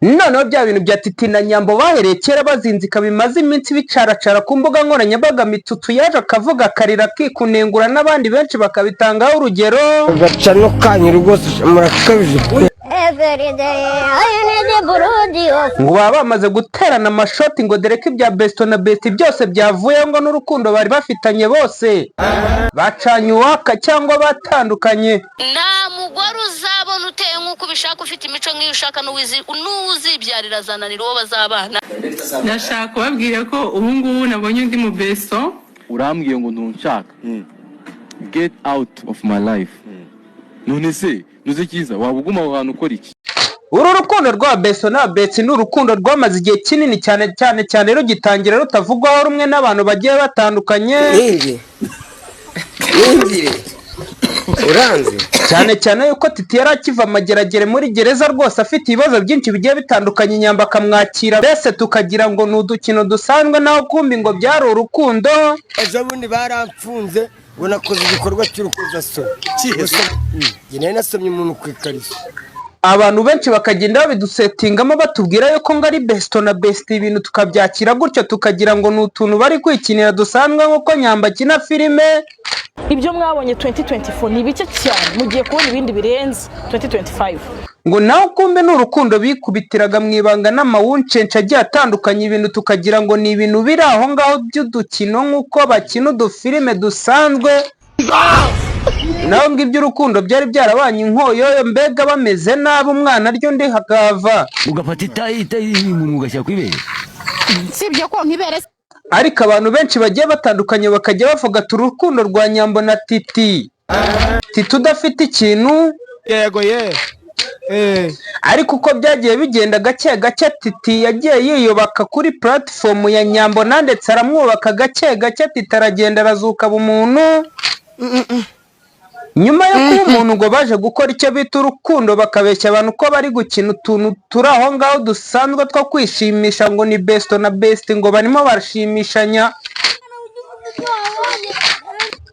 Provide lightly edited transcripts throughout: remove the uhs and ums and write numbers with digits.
noneho bya bintu bya Titi na Nyambo bahereye kera bazinzika bimaze iminsi bicaracara ku mbuga nkoranyambaga, Mitutu yaje akavuga akarira kikunengura n'abandi benshi bakabitangaho urugero. Gaca no kanyu rwose murakabije. Ngo baba bamaze guterana amashoti ngo dore ko ibya Besto na Besti byose byavuye ngo n'urukundo bari bafitanye bose bacanye uwaka cyangwa batandukanye. Nta mugore uzabona uteye nk'uko ubishaka ufite imico nk'iyo ushaka n'uzibyarira zananira uwo bazabana. Ndashaka kubabwira ko ubu ngubu nabonye undi mu Besto. Urambwiye ngo ntunshaka. Get out of my life. None se nuze kiza wabuguma aho hantu ukora iki? Uru rukundo rwa Besto na Besti ni urukundo rwamaze igihe kinini cyane rugitangira rutavugwaho rumwe n'abantu bagiye batandukanye. Uranze cyane yuko Titi yari akiva amageragere muri gereza rwose afite ibibazo byinshi bigiye bitandukanye, Nyamba akamwakira mbese tukagira ngo ni udukino dusanzwe naho kumbi ngo byari urukundo. ejo bundi baramfunze ngo nakoze igikorwa cy'urukozasoni. Njye nasomye umuntu ku ikariso. Abantu benshi bakagenda babidusetingamo batubwira yuko ngo ari Besto na Besti, ibintu tukabyakira gutyo tukagira ngo ni utuntu bari kwikinira dusanzwe nk'uko Nyamba akina filime. Ibyo mwabonye 2024 ni bike cyane, mugiye kubona ibindi birenze 2025. Ngo naho kumbe ni urukundo bikubitiraga mu ibanga n'amawuncenshi agiye atandukanye, ibintu tukagira ngo ni ibintu biri aho ngaho by'udukino nk'uko bakina udufilime dusanzwe. Naho ngo iby'urukundo byari byarabanye inkoyo, mbega bameze nabi, umwana aryo ndi hakava ugafata itayi mu gashyira kwibere. Sibyo ko nkibere. Ariko abantu benshi bagiye batandukanye bakajya bavuga urukundo rwa Nyambo na Titi. Titi udafite ikintu. Yego ariko uko byagiye bigenda gake Titi yagiye yiyubaka kuri platform ya Nyambo, ndetse aramwubaka gake Titi aragenda arazuka umuntu. Nyuma yo kuba umuntu ngo baje gukora icyo bita urukundo bakabeshya abantu ko bari gukina utuntu turi aho ngaho dusanzwe two kwishimisha ngo ni Besto na Besti ngo barimo barashimishanya,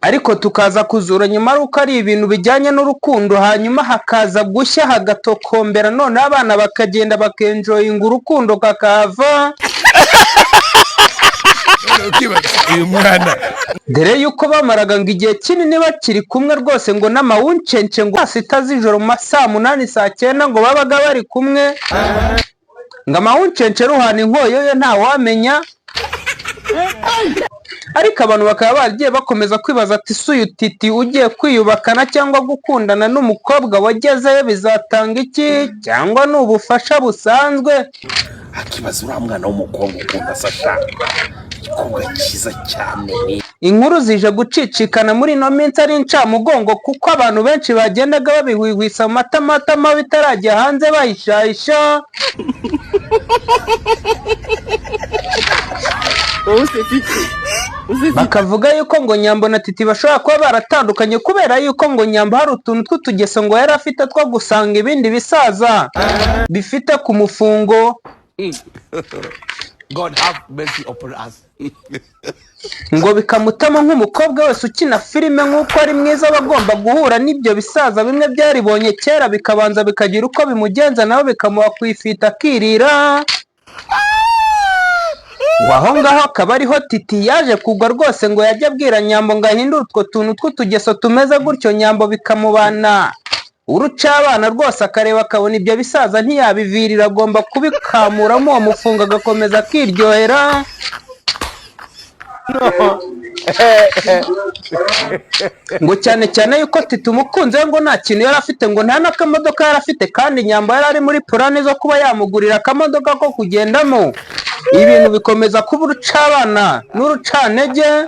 ariko tukaza kuzura nyuma ruko ari ibintu bijyanye n'urukundo, hanyuma hakaza gushya hagatokombera, none abana bakagenda bakenjoyinga urukundo kakava. uyu mwana dore yuko bamaraga ngo igihe kinini bakiri kumwe rwose ngo n'amawuncenshi ngo sita z'ijoro mu masaa 8 saa 9 ngo babaga bari kumwe, ngo amawuncenshi ruhana inkoyo yo nta wamenya. Ariko abantu bakaba bagiye bakomeza kwibaza ati suyu Titi ugiye kwiyubakana cyangwa gukundana n'umukobwa wagezeyo bizatanga iki, cyangwa n'ubufasha busanzwe. Akibaza uriya mwana w'umukobwa ukunda Sasha igikorwa cyiza cyane. Inkuru zije gucicikana muri no minsi ari incamugongo kuko abantu benshi bagendaga babihwihwisa mu matama bitarajya hanze bayishahisha. Bakavuga yuko ngo Nyambo na Titi bashobora kuba baratandukanye kubera yuko ngo Nyambo hari utuntu tw'utugeso ngo yari afite two gusanga ibindi bisaza bifite ku mufungo. God have mercy upon us. Ngo bikamutama nk'umukobwa wese ukina filime nk'uko ari mwiza bagomba guhura n'ibyo bisaza bimwe byaribonye kera bikabanza bikagira uko bimugenza nawe bikamuha kwifita akirira. Waho ngaho akaba ariho Titi yaje kugwa rwose ngo yajya abwira Nyambo ngo ahindure utwo tuntu tw'utugeso tumeze gutyo, Nyambo bikamubana urucabana rwose akareba akabona ibyo bisaza ntiyabivirira, agomba kubikamuramo uwo mufunga agakomeza akiryohera. Ngo cyane yuko Titi umukunzi we ngo nta kintu yari afite, ngo nta n'akamodoka yari afite, kandi Nyambo yari ari muri plani zo kuba yamugurira akamodoka ko kugendamo. Ibintu bikomeza kuba urucabana n'urucantege.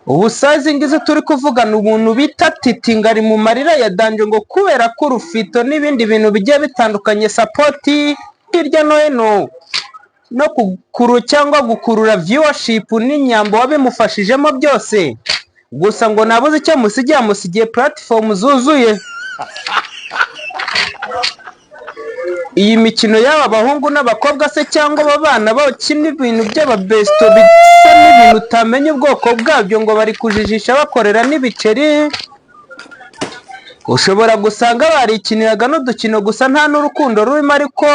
Ubusazi ngize turi kuvugana umuntu bita Titi ngari mu marira ya danje ngo kubera ko urufito n'ibindi bintu bigiye bitandukanye sapoti hirya no hino no kukuru cyangwa gukurura viewership ni Nyambo wabimufashijemo byose, gusa ngo nabuze icyo musigiye platform zuzuye. Iyi mikino y'aba bahungu n'abakobwa se cyangwa abana bakina ibintu by'ababesto bisa n'ibintu utamenya ubwoko bwabyo ngo bari kujijisha bakorera n'ibiceri. ushobora gusanga barikiniraga n'udukino gusa nta n'urukundo rurimo, ariko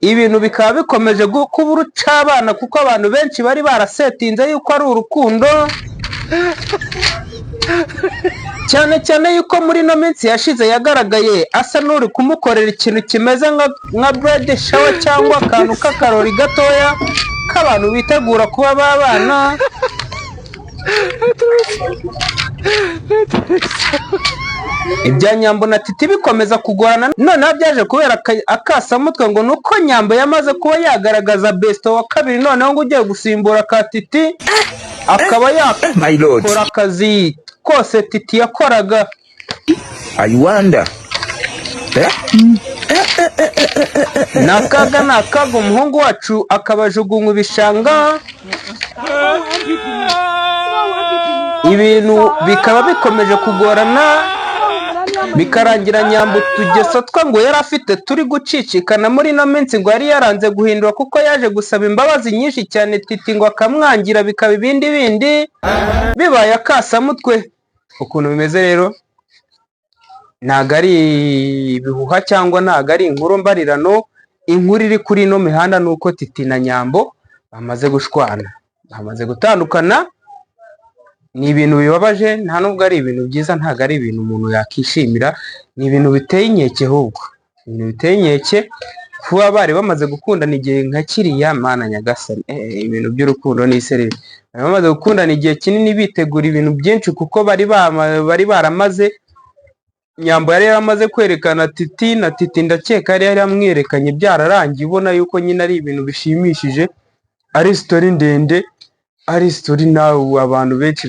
ibintu bikaba bikomeje kuba urucabana kuko abantu benshi bari barasetinze yuko ari urukundo, cyane cyane yuko muri ino minsi yashize yagaragaye asa n'uri kumukorera ikintu kimeze nka brede shawa cyangwa akantu k'akarori gatoya k'abantu bitegura kuba babana. Ibya Nyambo na Titi bikomeza kugorana, noneho byaje kubera akasamutwe ngo nuko Nyambo yamaze kuba yagaragaza besto wa kabiri, noneho ngo ugiye gusimbura ka Titi akaba yakora akazi kose Titi yakoraga. I wonder. Nakaga umuhungu wacu akabajugunywa ibishanga, ibintu bikaba bikomeje kugorana, bikarangira Nyambo utugeso twa ngo yari afite turi gucicikana muri ino minsi ngo yari yaranze guhindura kuko yaje gusaba imbabazi nyinshi cyane Titi ngo akamwangira, bikaba ibindi bibaye akasamutwe. Ukuntu bimeze rero ntago ari ibihuha cyangwa ntago ari inkuru mbarirano, inkuru iri kuri ino mihanda nuko Titi na Nyambo bamaze gushwana, bamaze gutandukana. Ni ibintu bibabaje, nta nubwo ari ibintu byiza, ntago ari ibintu umuntu yakishimira, ni ibintu biteye inkeke, ahubwo ibintu biteye inkeke kuba bari bamaze gukundana igihe nka kiriya. Mana Nyagasani, ibintu by'urukundo ni isereri. Bari bamaze gukundana igihe kinini bitegura ibintu byinshi kuko bari baramaze, Nyambo yari yaramaze kwerekana Titi, na Titi ndakeka yari yaramwerekanye byararangiye, ubona yuko nyine ari ibintu bishimishije, ari story ndende, ari story nawe abantu benshi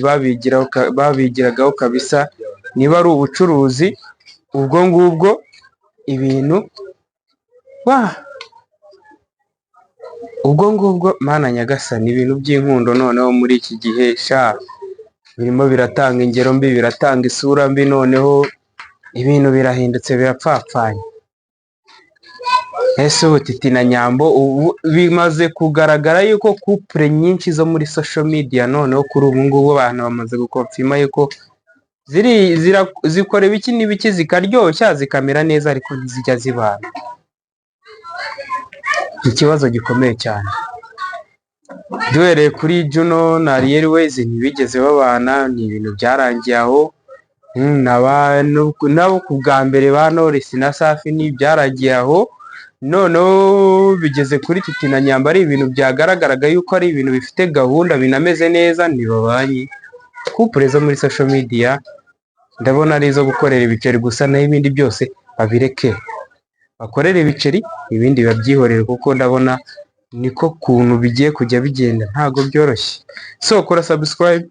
babigiragaho kabisa. Niba ari ubucuruzi ubwo ngubwo ibintu ubwo ngubwo, Mana Nyagasani, ibintu by'inkundo noneho muri iki gihe birimo biratanga ingero mbi, biratanga isura mbi, noneho ibintu birahindutse birapfapfanye. Ese ubu Titi na Nyambo ubu bimaze kugaragara yuko couple nyinshi zo muri social media noneho kuri ubu ngubu abantu bamaze gukonfirma yuko zikora ibiki n'ibiki, zikaryoshya zikamera neza, ariko ntizijya zibana. Ikibazo gikomeye cyane. Duhereye kuri Juno na Ariel Ways ntibigeze babana, ni ibintu byarangiye aho. Nabo ku bwa mbere ba Knowless na Safi ni byaragiye aho, noneho bigeze kuri Titi na Nyambo ari ibintu byagaragaraga yuko ari ibintu bifite gahunda, binameze neza, ntibabanye. Couple zo muri social media ndabona ari izo gukorera ibiceri gusa, naho ibindi byose babireke, bakorere ibiceri, ibindi babyihorere, kuko ndabona niko kuntu bigiye kujya bigenda, ntago byoroshye. So kora subscribe,